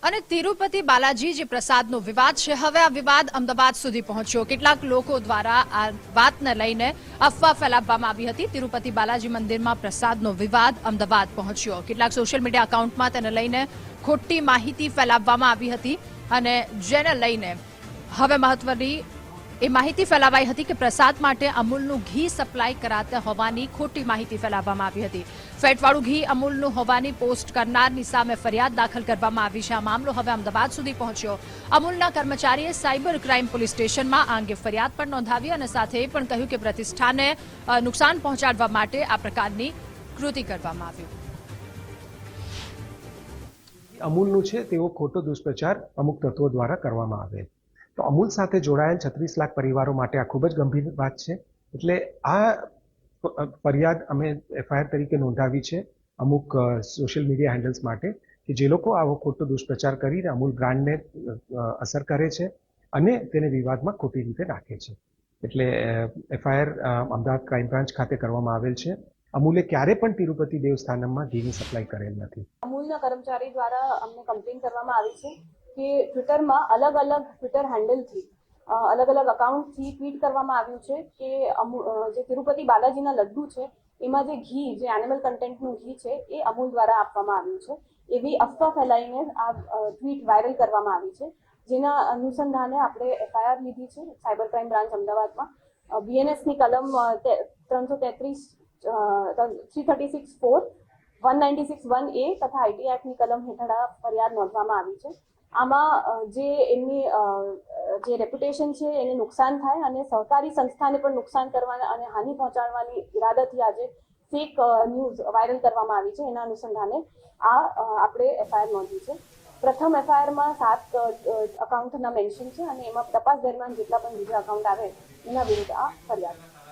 અને તિરુપતિ બાલાજી જે પ્રસાદનો વિવાદ છે, હવે આ વિવાદ અમદાવાદ સુધી પહોંચ્યો. કેટલાક લોકો દ્વારા આ વાતને લઈને અફવા ફેલાવવામાં આવી હતી. તિરુપતિ બાલાજી મંદિરમાં પ્રસાદનો વિવાદ અમદાવાદ પહોંચ્યો. કેટલાક સોશિયલ મીડિયા એકાઉન્ટમાં તેને લઈને ખોટી માહિતી ફેલાવવામાં આવી હતી અને જેને લઈને હવે મહત્વની એ માહિતી ફેલાવાઈ હતી કે પ્રસાદ માટે અમૂલનું ઘી સપ્લાય કરાતા હોવાની ખોટી માહિતી ફેલાવવામાં આવી હતી. ફેટવાળું ઘી અમૂલનું હોવાની પોસ્ટ કરનારની સામે ફરિયાદ દાખલ કરવામાં આવી છે. આ મામલો હવે અમદાવાદ સુધી પહોંચ્યો. અમૂલના કર્મચારીએ સાયબર ક્રાઇમ પોલીસ સ્ટેશનમાં આ અંગે ફરિયાદ પણ નોંધાવી અને સાથે એ પણ કહ્યું કે પ્રતિષ્ઠાને નુકસાન પહોંચાડવા માટે આ પ્રકારની કૃતિ કરવામાં આવ્યું. અમૂલનું છે તેવો ખોટો દુષ્પ્રચાર અમુક તત્વો દ્વારા કરવામાં આવે તો અમૂલ સાથે જોડાયેલ 36 લાખ પરિવારો માટે આ ખૂબ જ ગંભીર વાત છે. એટલે આ ફરિયાદ અમે એફઆઈઆર તરીકે નોંધાવી છે અમુક સોશિયલ મીડિયા હેન્ડલ્સ માટે કે જે લોકો આવો ખોટો દુષ્પ્રચાર કરીને અમૂલ બ્રાન્ડને અસર કરે છે અને તેને વિવાદમાં ખોટી રીતે નાખે છે. એટલે એફઆઈઆર અમદાવાદ ક્રાઇમ બ્રાન્ચ ખાતે કરવામાં આવેલ છે. અમૂલે ક્યારે પણ તિરુપતિ દેવસ્થાનમમાં ઘીની સપ્લાય કરેલ નથી. અમૂલના કર્મચારી દ્વારા અમને કમ્પ્લેન કરવામાં આવી છે કે ટ્વિટરમાં અલગ અલગ ટ્વિટર હેન્ડલથી અલગ અલગ અકાઉન્ટથી ટ્વીટ કરવામાં આવ્યું છે કે જે તિરુપતિ બાલાજીના લડ્ડુ છે એમાં જે ઘી, જે એનિમલ કન્ટેન્ટનું ઘી છે એ અમૂલ દ્વારા આપવામાં આવ્યું છે. એવી અફવા ફેલાઈને આ ટ્વીટ વાયરલ કરવામાં આવી છે, જેના અનુસંધાને આપણે એફઆઈઆર લીધી છે સાયબર ક્રાઇમ બ્રાન્ચ અમદાવાદમાં. બીએનએસની કલમ 336(4), 196(1)A તથા આઈટી એક્ટની કલમ હેઠળ આ ફરિયાદ નોંધવામાં આવી છે. આમાં જે એમની જે રેપ્યુટેશન છે એને નુકસાન થાય અને સહકારી સંસ્થાને પણ નુકસાન કરવાના અને હાનિ પહોંચાડવાની ઈરાદાથી આજે ફેક ન્યૂઝ વાયરલ કરવામાં આવી છે. એના અનુસંધાને આ આપણે એફઆઈઆર નોંધી છે. પ્રથમ એફઆઈઆરમાં 7 અકાઉન્ટના મેન્શન છે અને એમાં તપાસ દરમિયાન જેટલા પણ બીજા અકાઉન્ટ આવે એના વિરુદ્ધ આ ફરિયાદ